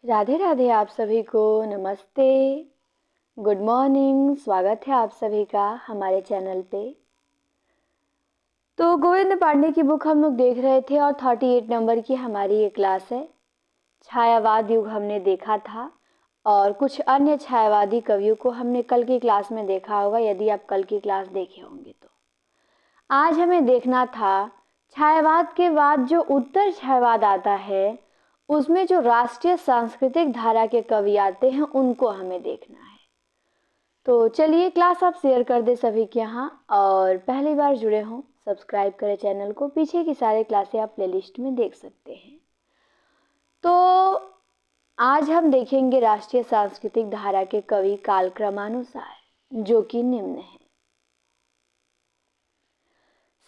राधे राधे आप सभी को। नमस्ते, गुड मॉर्निंग। स्वागत है आप सभी का हमारे चैनल पे। तो गोविंद पांडे की बुक हम लोग देख रहे थे और 38 नंबर की हमारी ये क्लास है। छायावाद युग हमने देखा था और कुछ अन्य छायावादी कवियों को हमने कल की क्लास में देखा होगा, यदि आप कल की क्लास देखे होंगे तो। आज हमें देखना था छायावाद के बाद जो उत्तर छायावाद आता है उसमें जो राष्ट्रीय सांस्कृतिक धारा के कवि आते हैं उनको हमें देखना है। तो चलिए क्लास आप शेयर कर दे सभी के यहाँ, और पहली बार जुड़े हों सब्सक्राइब करें चैनल को। पीछे की सारे क्लासें आप प्लेलिस्ट में देख सकते हैं। तो आज हम देखेंगे राष्ट्रीय सांस्कृतिक धारा के कवि कालक्रमानुसार, जो कि निम्न है।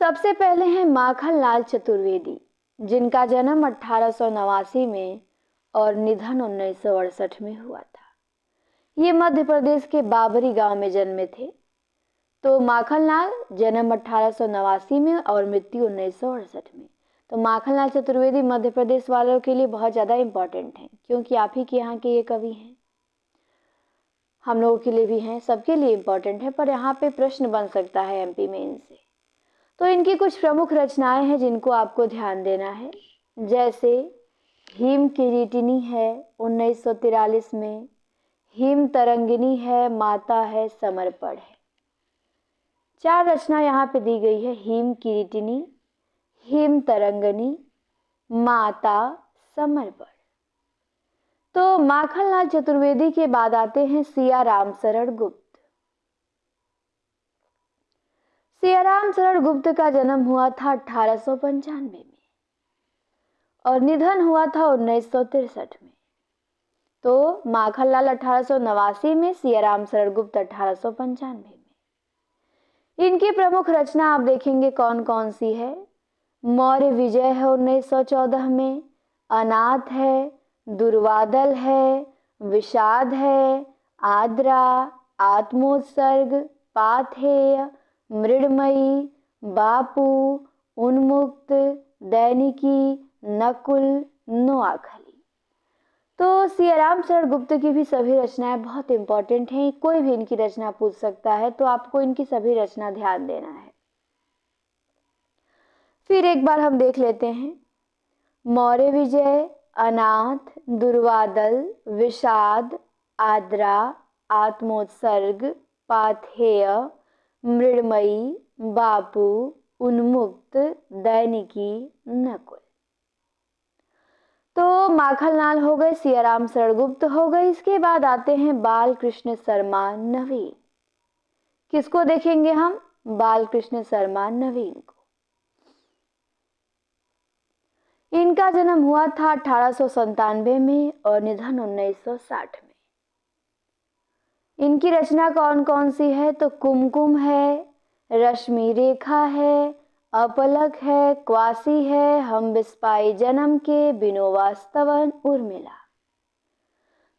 सबसे पहले हैं माखनलाल चतुर्वेदी, जिनका जन्म 1889 में और निधन 1968 में हुआ था। ये मध्य प्रदेश के बाबरी गांव में जन्मे थे। तो माखनलाल जन्म 1889 में और मृत्यु 1968 में। तो माखनलाल चतुर्वेदी मध्य प्रदेश वालों के लिए बहुत ज़्यादा इम्पोर्टेंट हैं, क्योंकि आप ही के यहाँ के ये कवि हैं, हम लोगों के लिए भी हैं, सबके लिए इम्पोर्टेंट है। पर यहाँ पे प्रश्न बन सकता है एमपी में इनसे। तो इनकी कुछ प्रमुख रचनाएं हैं जिनको आपको ध्यान देना है, जैसे हिम किरीटिनी है 1943 में, हिम तरंगिनी है, माता है, समर्पण है। 4 रचना यहाँ पे दी गई है, हिम किरीटिनी, हिम तरंगिनी, माता, समर्पण। तो माखनलाल चतुर्वेदी के बाद आते हैं सियाराम शरण गुप्त। सियाराम शरण गुप्त का जन्म हुआ था 1895 में और निधन हुआ था 1963 में। तो माखनलाल 1889 में, सियाराम शरण गुप्त 1895 में। इनकी प्रमुख रचना आप देखेंगे कौन कौन सी है। मौर्य विजय है 1914 में, अनाथ है, दुर्वादल है, विषाद है, आद्रा, आत्मोत्सर्ग, पाथेय, मृडमयी, बापू, उन्मुक्त, दैनिकी, नकुल, नोआखली। तो सियाराम शरण गुप्त की भी सभी रचनाएं बहुत इंपॉर्टेंट हैं। कोई भी इनकी रचना पूछ सकता है, तो आपको इनकी सभी रचना ध्यान देना है। फिर एक बार हम देख लेते हैं। मौर्य विजय, अनाथ, दुर्वादल, विषाद, आद्रा, आत्मोत्सर्ग, पाथेय, मृडमयी, बापू, उन्मुक्त, दैनिकी, नकुल। तो माखनलाल हो गए, सियाराम शरण गुप्त हो गए। इसके बाद आते हैं बाल कृष्ण शर्मा नवीन। किसको देखेंगे हम? बाल कृष्ण शर्मा नवीन को। इनका जन्म हुआ था 1897 में और निधन 1960 में। इनकी रचना कौन कौन सी है? तो कुमकुम है, रश्मि रेखा है, अपलक है, क्वासी है, हम बिस्पाई जन्म के, बिनोवा स्तवन, उर्मिला।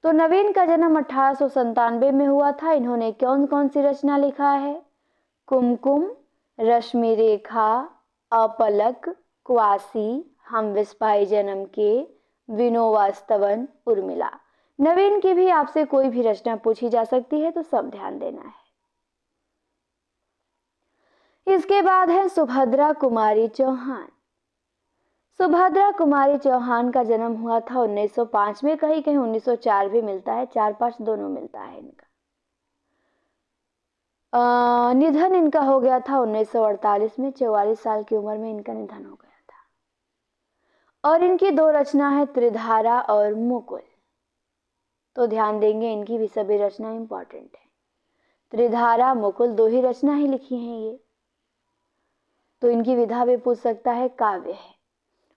तो नवीन का जन्म 1897 में हुआ था। इन्होंने कौन कौन सी रचना लिखा है? कुमकुम, रश्मि रेखा, अपलक, क्वासी, हम विस्पाई जन्म के, विनोवा स्तवन, उर्मिला। नवीन की भी आपसे कोई भी रचना पूछी जा सकती है, तो सब ध्यान देना है। इसके बाद है सुभद्रा कुमारी चौहान। सुभद्रा कुमारी चौहान का जन्म हुआ था 1905 में, कहीं कहीं 1904 भी मिलता है, 4-5 दोनों मिलता है इनका। निधन इनका हो गया था 1948 में, 44 साल की उम्र में इनका निधन हो गया था। और इनकी 2 रचना है, त्रिधारा और मुकुल। तो ध्यान देंगे, इनकी भी सभी रचना इंपॉर्टेंट है। त्रिधारा, मुकुल 2 ही रचना ही लिखी हैं ये। तो इनकी विधा भी पूछ सकता है, काव्य है।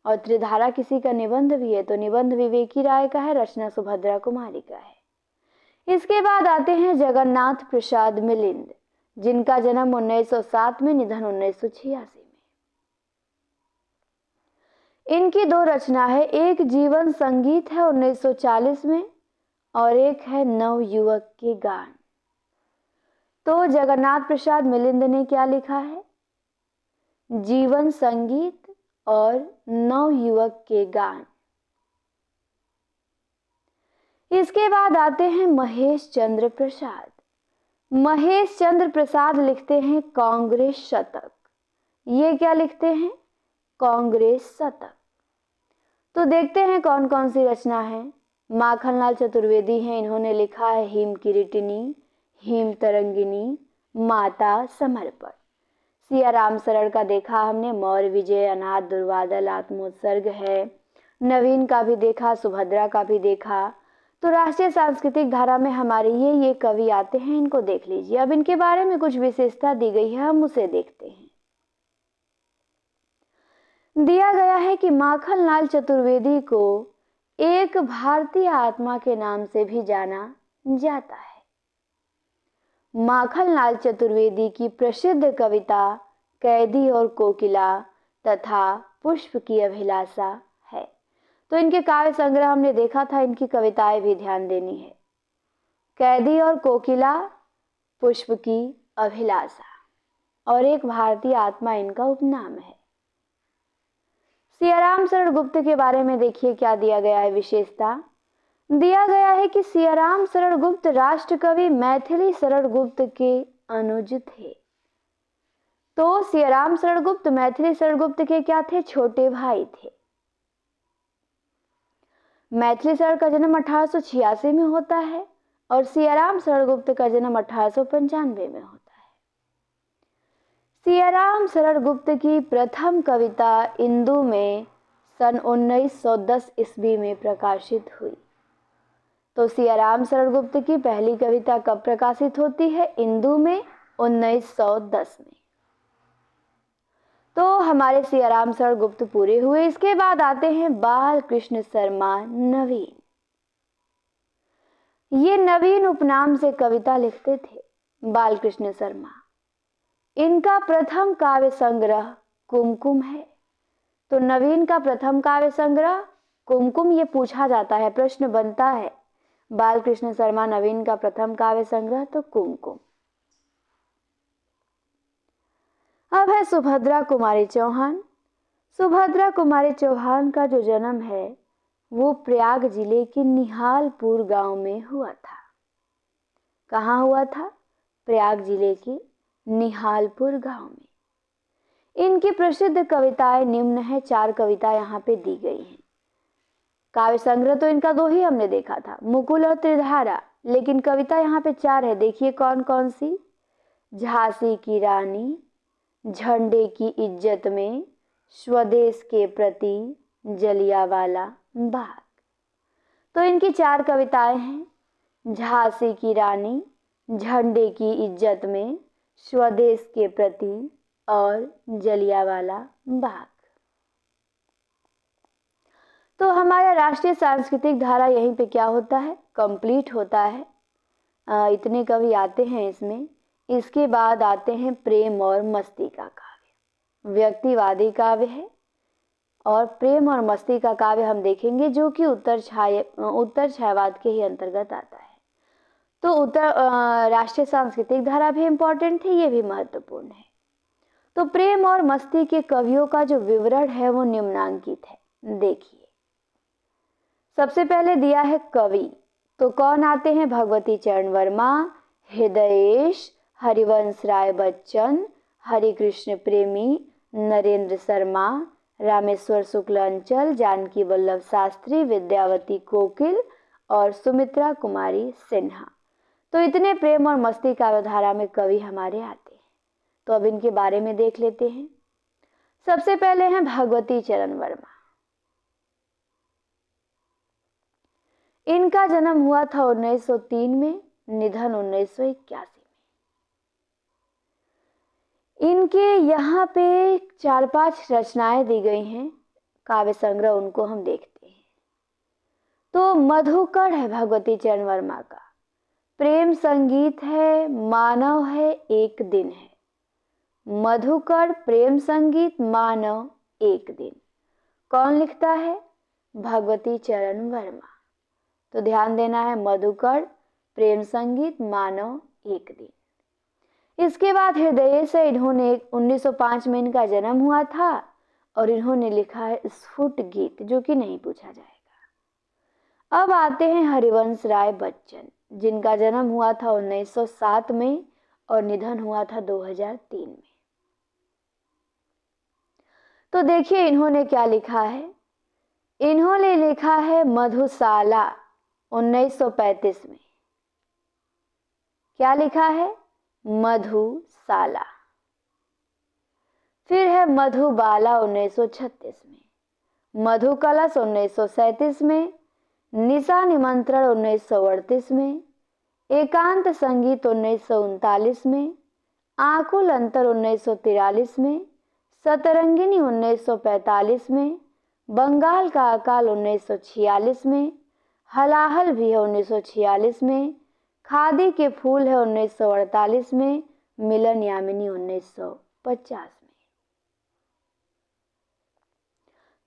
और त्रिधारा किसी का निबंध भी है, तो निबंध विवेकी राय का है, रचना सुभद्रा कुमारी का है। इसके बाद आते हैं जगन्नाथ प्रसाद मिलिंद, जिनका जन्म 1907 में, निधन 1986 में। इनकी 2 रचना है, एक जीवन संगीत है 1940 में और एक है नव युवक के गान। तो जगन्नाथ प्रसाद मिलिंद ने क्या लिखा है? जीवन संगीत और नव युवक के गान। इसके बाद आते हैं महेश चंद्र प्रसाद। महेश चंद्र प्रसाद लिखते हैं कांग्रेस शतक। ये क्या लिखते हैं? कांग्रेस शतक। तो देखते हैं कौन कौन सी रचना है। माखनलाल चतुर्वेदी हैं, इन्होंने लिखा है हिम किरीटिनी, हिम तरंगिनी, माता समर्पण। सिया राम शरण का देखा हमने, मौर्य विजय, अनाथ दुर्वादल, आत्मोत्सर्ग है। नवीन का भी देखा, सुभद्रा का भी देखा। तो राष्ट्रीय सांस्कृतिक धारा में हमारे ये कवि आते हैं, इनको देख लीजिए। अब इनके बारे में कुछ विशेषता दी गई है, हम उसे देखते हैं। दिया गया है कि माखनलाल चतुर्वेदी को एक भारतीय आत्मा के नाम से भी जाना जाता है। माखनलाल चतुर्वेदी की प्रसिद्ध कविता कैदी और कोकिला तथा पुष्प की अभिलाषा है। तो इनके काव्य संग्रह हमने देखा था, इनकी कविताएं भी ध्यान देनी है। कैदी और कोकिला, पुष्प की अभिलाषा और एक भारतीय आत्मा इनका उपनाम है। सियाराम शरण गुप्त के बारे में देखिए क्या दिया गया है विशेषता। दिया गया है कि सियाराम शरण गुप्त राष्ट्रकवि मैथिली शरण गुप्त के अनुज थे। तो सियाराम शरण गुप्त मैथिली शरण गुप्त के क्या थे? छोटे भाई थे। मैथिली शरण का जन्म 1886 में होता है और सियाराम शरण गुप्त का जन्म 1895 में होता है। सियाराम शरण गुप्त की प्रथम कविता इंदु में सन 1910 ईस्वी में प्रकाशित हुई। तो सियाराम शरण गुप्त की पहली कविता कब प्रकाशित होती है? इंदु में 1910 में। तो हमारे सियाराम शरण गुप्त पूरे हुए। इसके बाद आते हैं बाल कृष्ण शर्मा नवीन। ये नवीन उपनाम से कविता लिखते थे, बाल कृष्ण शर्मा। इनका प्रथम काव्य संग्रह कुमकुम है। तो नवीन का प्रथम काव्य संग्रह कुमकुम, ये पूछा जाता है, प्रश्न बनता है। बालकृष्ण शर्मा नवीन का प्रथम काव्य संग्रह तो कुमकुम। अब है सुभद्रा कुमारी चौहान। सुभद्रा कुमारी चौहान का जो जन्म है वो प्रयाग जिले के निहालपुर गांव में हुआ था। कहाँ हुआ था? प्रयाग जिले के निहालपुर गांव में। इनकी प्रसिद्ध कविताएं निम्न है, 4 कविता यहाँ पे दी गई हैं। काव्य संग्रह तो इनका 2 ही हमने देखा था, मुकुल और त्रिधारा, लेकिन कविता यहाँ पे 4 है। देखिए कौन कौन सी। झांसी की रानी, झंडे की इज्जत में, स्वदेश के प्रति, जलियांवाला बाग। तो इनकी 4 कविताएं हैं। झांसी की रानी, झंडे की इज्जत में, स्वदेश के प्रति और जलियांवाला बाग। तो हमारा राष्ट्रीय सांस्कृतिक धारा यहीं पे क्या होता है? कंप्लीट होता है। इतने कवि आते हैं इसमें। इसके बाद आते हैं प्रेम और मस्ती का काव्य। व्यक्तिवादी काव्य है और प्रेम और मस्ती का काव्य हम देखेंगे, जो कि उत्तर छायावाद के ही अंतर्गत आता है। तो राष्ट्रीय सांस्कृतिक धारा भी इंपॉर्टेंट है, ये भी महत्वपूर्ण है। तो प्रेम और मस्ती के कवियों का जो विवरण है वो निम्नांकित है। देखिए, सबसे पहले दिया है कवि। तो कौन आते हैं? भगवती चरण वर्मा, हृदयेश, हरिवंश राय बच्चन, हरिकृष्ण प्रेमी, नरेंद्र शर्मा, रामेश्वर शुक्ल अंचल, जानकी वल्लभ शास्त्री, विद्यावती कोकिल और सुमित्रा कुमारी सिन्हा। तो इतने प्रेम और मस्ती काव्य धारा में कवि हमारे आते हैं। तो अब इनके बारे में देख लेते हैं। सबसे पहले हैं भगवती चरण वर्मा। इनका जन्म हुआ था 1903 में, निधन 1981 में। इनके यहाँ पे 4-5 रचनाएं दी गई हैं, काव्य संग्रह, उनको हम देखते हैं। तो मधुकर है भगवती चरण वर्मा का, प्रेम संगीत है, मानव है, एक दिन है। मधुकर, प्रेम संगीत, मानव, एक दिन। कौन लिखता है? भगवती चरण वर्मा। तो ध्यान देना है, मधुकर, प्रेम संगीत, मानव, एक दिन। इसके बाद हृदय से इन्होंने 1905 में इनका जन्म हुआ था और इन्होंने लिखा है स्फुट गीत, जो कि नहीं पूछा जाएगा। अब आते हैं हरिवंश राय बच्चन, जिनका जन्म हुआ था 1907 में और निधन हुआ था 2003 में। तो देखिए इन्होंने क्या लिखा है। इन्होंने लिखा है मधुशाला 1935 में। क्या लिखा है? मधुशाला। फिर है मधुबाला 1936 में, मधु कलश 1937 में, निशा निमंत्रण 1938 में, एकांत संगीत 1939 में, आकुल अंतर 1943 में, सतरंगिनी 1945 में, बंगाल का अकाल 1946 में, हलाहल भी है 1946 में, खादी के फूल है 1948 में, मिलन यामिनी 1950 में।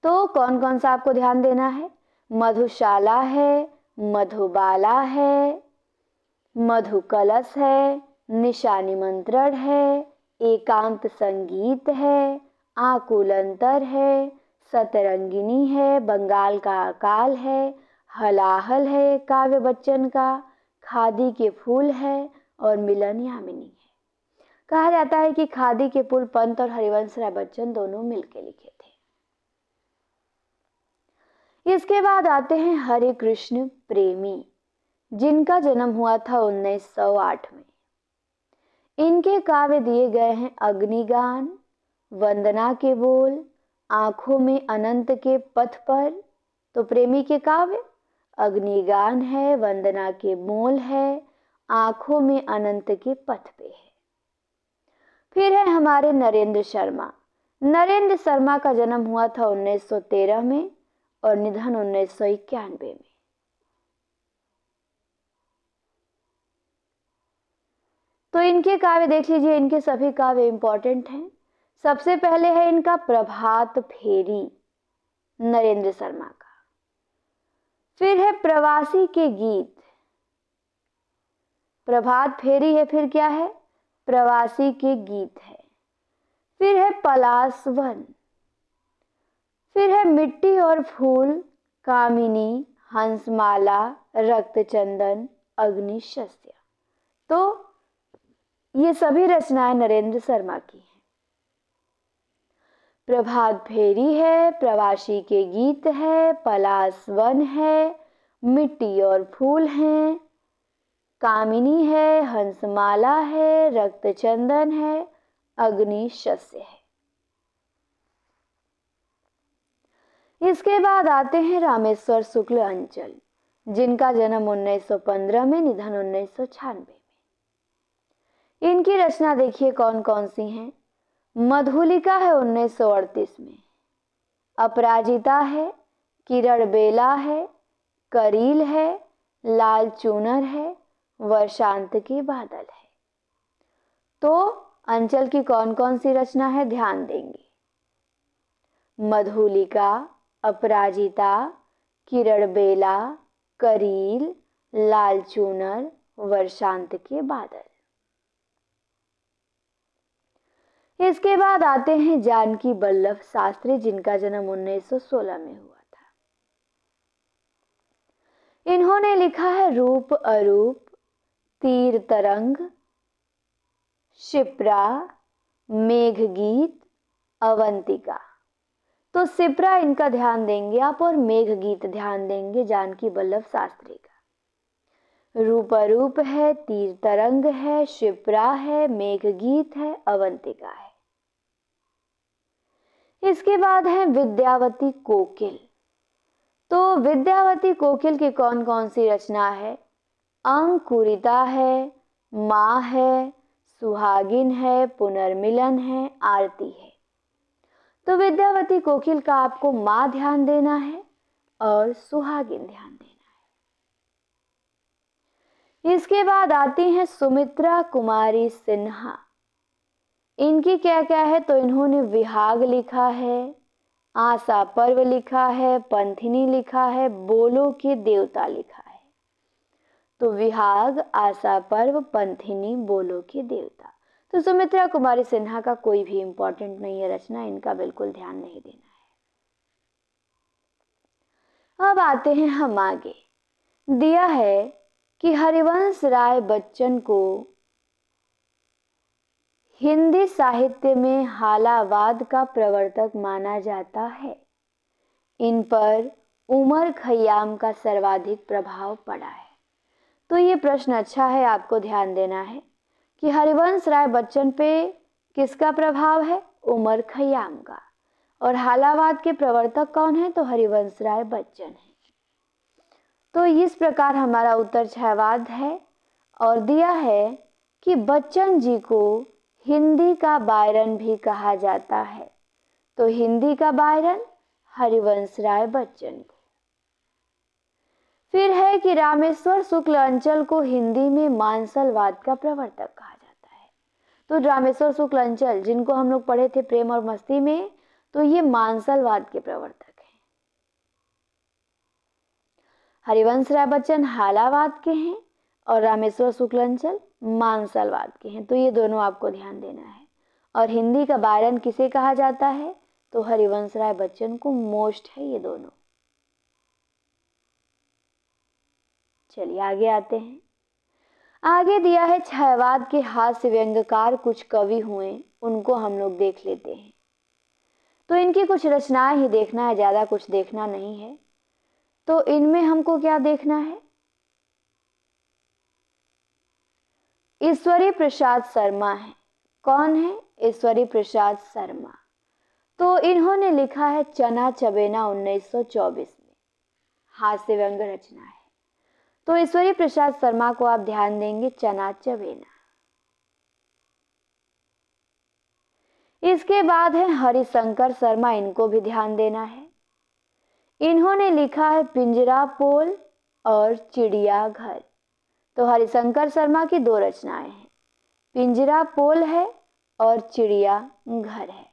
तो कौन कौन सा आपको ध्यान देना है? मधुशाला है, मधुबाला है, मधु कलश है, निशा निमंत्रण है, एकांत संगीत है, आकुल अंतर है, सतरंगिनी है, बंगाल का अकाल है, हलाहल है काव्य बच्चन का, खादी के फूल है और मिलन यामिनी है। कहा जाता है कि खादी के फूल पंत और हरिवंश राय बच्चन दोनों मिलकर लिखे थे। इसके बाद आते हैं हरे कृष्ण प्रेमी, जिनका जन्म हुआ था 1908 में। इनके काव्य दिए गए हैं अग्निगान, वंदना के बोल, आंखों में अनंत के पथ पर। तो प्रेमी के काव्य अग्निगान है, वंदना के बोल है, आंखों में अनंत के पथ पे है। फिर है हमारे नरेंद्र शर्मा। नरेंद्र शर्मा का जन्म हुआ था 1913 में और निधन 1991 में। तो इनके काव्य देख लीजिए, इनके सभी काव्य इंपॉर्टेंट हैं। सबसे पहले है इनका प्रभात फेरी, नरेंद्र शर्मा का। फिर है प्रवासी के गीत, प्रभात फेरी है, फिर क्या है? प्रवासी के गीत है। फिर है पलाश वन, फिर है मिट्टी और फूल, कामिनी, हंसमाला, रक्तचंदन, अग्निशस्त्र। तो ये सभी रचनाएं नरेंद्र शर्मा की हैं। प्रभात फेरी है, प्रवासी के गीत है, पलाश वन है, मिट्टी और फूल हैं, कामिनी है, हंसमाला है, रक्तचंदन है, अग्निशस्त्र है। इसके बाद आते हैं रामेश्वर शुक्ल अंचल, जिनका जन्म 1915 में, निधन 1996 में। इनकी रचना देखिए कौन कौन सी हैं। मधुलिका है 1938 में, अपराजिता है, किरण बेला है, करील है, लाल चूनर है, वर्षांत के बादल है। तो अंचल की कौन कौन सी रचना है, ध्यान देंगे। मधुलिका, अपराजिता, किरण बेला, करील, लाल चूनर, वर्षांत के बादल। इसके बाद आते हैं जानकी वल्लभ शास्त्री, जिनका जन्म 1916 में हुआ था। इन्होंने लिखा है रूप अरूप, तीर तरंग, शिप्रा, मेघगीत, अवंतिका। तो शिप्रा इनका ध्यान देंगे आप और मेघगीत ध्यान देंगे जानकी वल्लभ शास्त्री का। रूप अरूप है, तीर तरंग है, शिप्रा है, मेघगीत है, अवंतिका है। इसके बाद है विद्यावती कोकिल। तो विद्यावती कोकिल की कौन कौन सी रचना है? अंकुरिता है, माँ है, सुहागिन है, पुनर्मिलन है, आरती है। तो विद्यावती कोकिल का आपको माँ ध्यान देना है और सुहागिन ध्यान देना है। इसके बाद आती हैं सुमित्रा कुमारी सिन्हा। इनकी क्या क्या है? तो इन्होंने विहाग लिखा है, आशा पर्व लिखा है, पंथिनी लिखा है, बोलो के देवता लिखा है। तो विहाग, आशा पर्व, पंथिनी, बोलो के देवता। तो सुमित्रा कुमारी सिन्हा का कोई भी इंपॉर्टेंट नहीं है रचना, इनका बिल्कुल ध्यान नहीं देना है। अब आते हैं हम आगे। दिया है कि हरिवंश राय बच्चन को हिंदी साहित्य में हालावाद का प्रवर्तक माना जाता है। इन पर उमर खयाम का सर्वाधिक प्रभाव पड़ा है। तो ये प्रश्न अच्छा है, आपको ध्यान देना है कि हरिवंश राय बच्चन पे किसका प्रभाव है? उमर खयाम का। और हालावाद के प्रवर्तक कौन है? तो हरिवंश राय बच्चन है। तो इस प्रकार हमारा उत्तर छायावाद है। और दिया है कि बच्चन जी को हिंदी का बायरन भी कहा जाता है। तो हिंदी का बायरन हरिवंश राय बच्चन को। फिर है कि रामेश्वर शुक्ल अंचल को हिंदी में मानसलवाद का प्रवर्तक कहा जाता है। तो रामेश्वर शुक्ल अंचल जिनको हम लोग पढ़े थे प्रेम और मस्ती में, तो ये मानसलवाद के प्रवर्तक हैं। हरिवंश राय बच्चन हालावाद के हैं और रामेश्वर शुक्ल अंचल मानसलवाद के हैं। तो ये दोनों आपको ध्यान देना है। और हिंदी का बायरन किसे कहा जाता है? तो हरिवंश राय बच्चन को मोस्ट है ये दोनों। चलिए आगे आते हैं। आगे दिया है छायावाद के हास्य व्यंग्यकार कुछ कवि हुए, उनको हम लोग देख लेते हैं। तो इनकी कुछ रचनाएं ही देखना है, ज्यादा कुछ देखना नहीं है। तो इनमें हमको क्या देखना है? ईश्वरी प्रसाद शर्मा है। कौन है? ईश्वरी प्रसाद शर्मा। तो इन्होंने लिखा है चना चबेना 1924 में, हास्य व्यंग्य रचना है। तो ईश्वरी प्रसाद शर्मा को आप ध्यान देंगे, चना चबेना। इसके बाद है हरिशंकर शर्मा, इनको भी ध्यान देना है। इन्होंने लिखा है पिंजरा पोल और चिड़िया घर। तो हरिशंकर शर्मा की दो रचनाएं हैं, पिंजरा पोल है और चिड़िया घर है।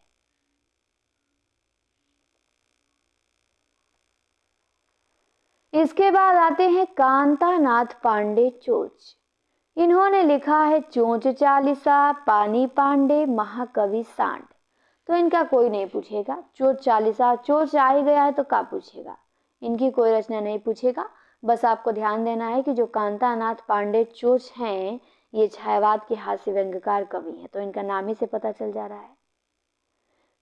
इसके बाद आते हैं कांतानाथ पांडे चोच। इन्होंने लिखा है चोंच चालीसा, पानी पांडे, महाकवि सांड। तो इनका कोई नहीं पूछेगा, चोंच चालीसा, चोंच आ ही गया है तो क्या पूछेगा, इनकी कोई रचना नहीं पूछेगा। बस आपको ध्यान देना है कि जो कांतानाथ पांडे चोच हैं ये छायावाद के हास्य व्यंग्यकार कवि हैं। तो इनका नाम ही से पता चल जा रहा है।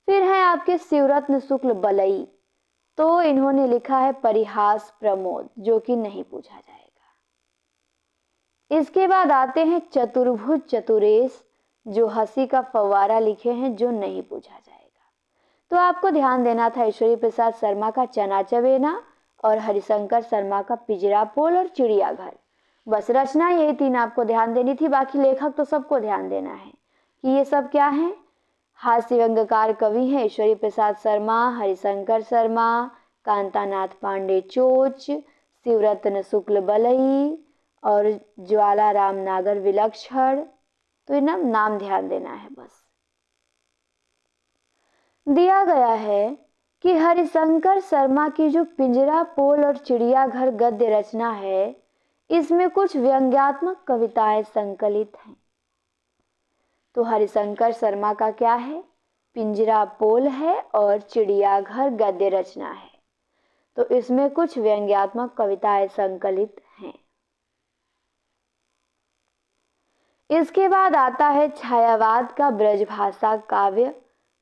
फिर है आपके शिवरत्न शुक्ल बलई। तो इन्होंने लिखा है परिहास प्रमोद, जो कि नहीं पूछा जाएगा। इसके बाद आते हैं चतुर्भुज चतुरेश, जो हंसी का फव्वारा लिखे हैं, जो नहीं पूछा जाएगा। तो आपको ध्यान देना था ईश्वरी प्रसाद शर्मा का चना चबेना और हरिशंकर शर्मा का पिंजरा पोल और चिड़ियाघर। बस रचना यही तीन आपको ध्यान देनी थी, बाकी लेखक तो सबको ध्यान देना है कि ये सब क्या है, हास्य व्यंग्यकार कवि हैं। ईश्वरी प्रसाद शर्मा, हरिशंकर शर्मा, कांतानाथ पांडे चोच, शिवरत्न शुक्ल बलई और ज्वालाराम नागर विलक्षण। तो ये नाम ध्यान देना है। बस दिया गया है कि हरिशंकर शर्मा की जो पिंजरा पोल और चिड़ियाघर गद्य रचना है, इसमें कुछ व्यंग्यात्मक कविताएं संकलित हैं। तो हरिशंकर शर्मा का क्या है? पिंजरा पोल है और चिड़ियाघर गद्य रचना है। तो इसमें कुछ व्यंग्यात्मक कविताएं संकलित हैं। इसके बाद आता है छायावाद का ब्रजभाषा काव्य।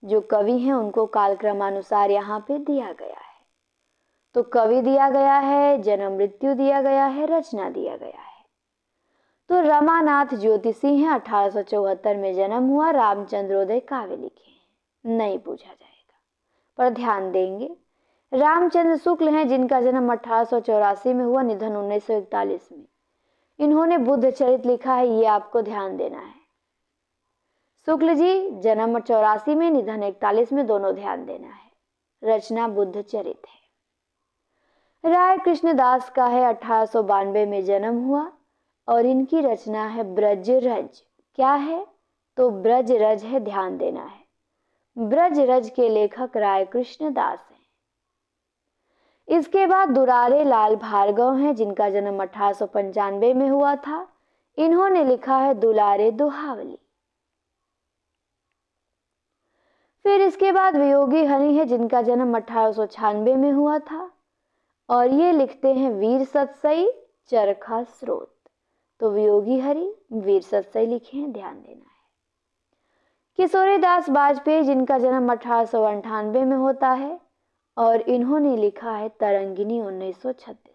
जो कवि हैं उनको कालक्रमानुसार यहाँ पे दिया गया है। तो कवि दिया गया है, जन्म मृत्यु दिया गया है, रचना दिया गया है। तो रमानाथ ज्योतिषी हैं, 1874 में जन्म हुआ, रामचंद्रोदय काव्य लिखे हैं, नहीं पूछा जाएगा। पर ध्यान देंगे रामचंद्र शुक्ल हैं, जिनका जन्म 1884 में हुआ, निधन 1941 में। इन्होंने बुद्ध चरित लिखा है, ये आपको ध्यान देना है। शुक्ल जी जन्म 84 में, निधन 41 में, दोनों ध्यान देना है। रचना बुद्ध चरित है। राय कृष्णदास का है, 1892 में जन्म हुआ और इनकी रचना है ब्रज रज। क्या है? तो ब्रज रज है, ध्यान देना है। ब्रज रज के लेखक राय कृष्णदास हैं। इसके बाद दुरारे लाल भार्गव हैं, जिनका जन्म 1895 में हुआ था। इन्होंने लिखा है दुलारे दुहावली। फिर इसके बाद वियोगी हरि है, जिनका जन्म 1896 में हुआ था और ये लिखते हैं वीर सतसई, चरखा स्रोत। तो वियोगी हरि वीर सत्सई लिखे हैं, ध्यान देना है। किशोरीदास बाजपेयी, जिनका जन्म 1898 में होता है और इन्होंने लिखा है तरंगिनी 1936 में।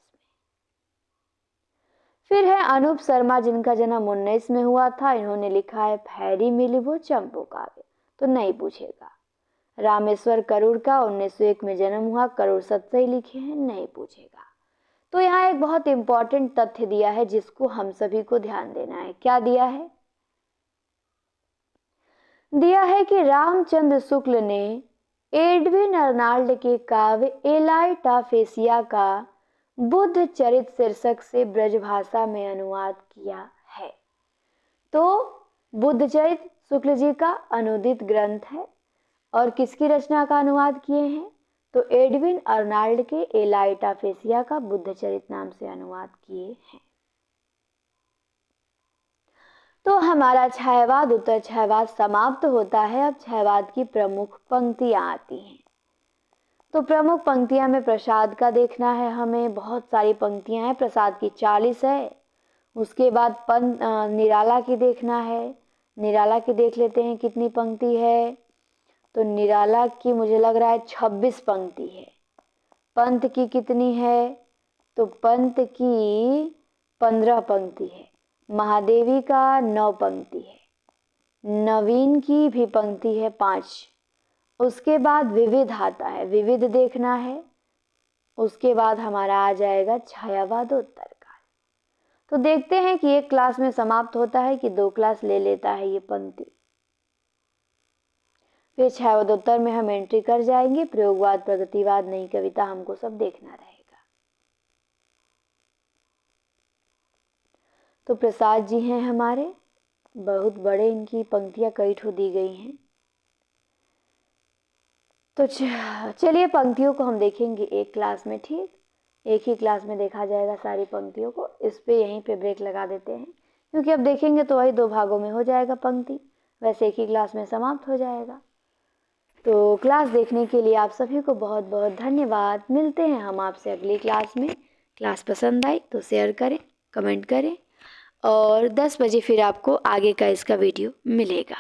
फिर है अनूप शर्मा, जिनका जन्म 19 में हुआ था, इन्होंने लिखा है फैरी मिली वो चंपू काव्य। तो नहीं पूछेगा। रामेश्वर करूर का 1901 में जन्म हुआ, करूर सत्सई लिखे हैं, नहीं पूछेगा। तो यहाँ एक बहुत इंपॉर्टेंट तथ्य दिया है जिसको हम सभी को ध्यान देना है। क्या दिया है? दिया है कि रामचंद्र शुक्ल ने एडविन अर्नाल्ड के काव्य एलाइटा फेसिया का बुद्ध चरित शीर्षक से ब्रजभाषा में अनुवाद किया है। तो बुद्ध चरित शुक्ल जी का अनुदित ग्रंथ है और किसकी रचना का अनुवाद किए हैं? तो एडविन अर्नाल्ड के एलाइटा फेसिया का बुद्ध चरित नाम से अनुवाद किए हैं। तो हमारा छायावाद उत्तर छायावाद समाप्त होता है। अब छायावाद की प्रमुख पंक्तियां आती हैं। तो प्रमुख पंक्तियां में प्रसाद का देखना है हमें। बहुत सारी पंक्तियां हैं, प्रसाद की 40 है। उसके बाद निराला की देखना है। निराला की देख लेते हैं कितनी पंक्ति है। तो निराला की मुझे लग रहा है 26 पंक्ति है। पंत की कितनी है? तो पंत की 15 पंक्ति है। महादेवी का 9 पंक्ति है। नवीन की भी पंक्ति है 5। उसके बाद विविध आता है, विविध देखना है। उसके बाद हमारा आ जाएगा छायावादोत्तर काल। तो देखते हैं कि एक क्लास में समाप्त होता है कि 2 क्लास ले लेता है ये पंक्ति। फिर छायावादोत्तर में हम एंट्री कर जाएंगे। प्रयोगवाद, प्रगतिवाद, नई कविता, हमको सब देखना रहेगा। तो प्रसाद जी हैं हमारे, बहुत बड़े इनकी पंक्तियां कई ठो दी गई हैं। तो चलिए पंक्तियों को हम देखेंगे एक क्लास में। ठीक, एक ही क्लास में देखा जाएगा सारी पंक्तियों को। इस पे यहीं पे ब्रेक लगा देते हैं, क्योंकि अब देखेंगे तो वही 2 भागों में हो जाएगा पंक्ति, वैसे एक ही क्लास में समाप्त हो जाएगा। तो क्लास देखने के लिए आप सभी को बहुत बहुत धन्यवाद। मिलते हैं हम आपसे अगली क्लास में। क्लास पसंद आई तो शेयर करें, कमेंट करें और 10 बजे फिर आपको आगे का इसका वीडियो मिलेगा।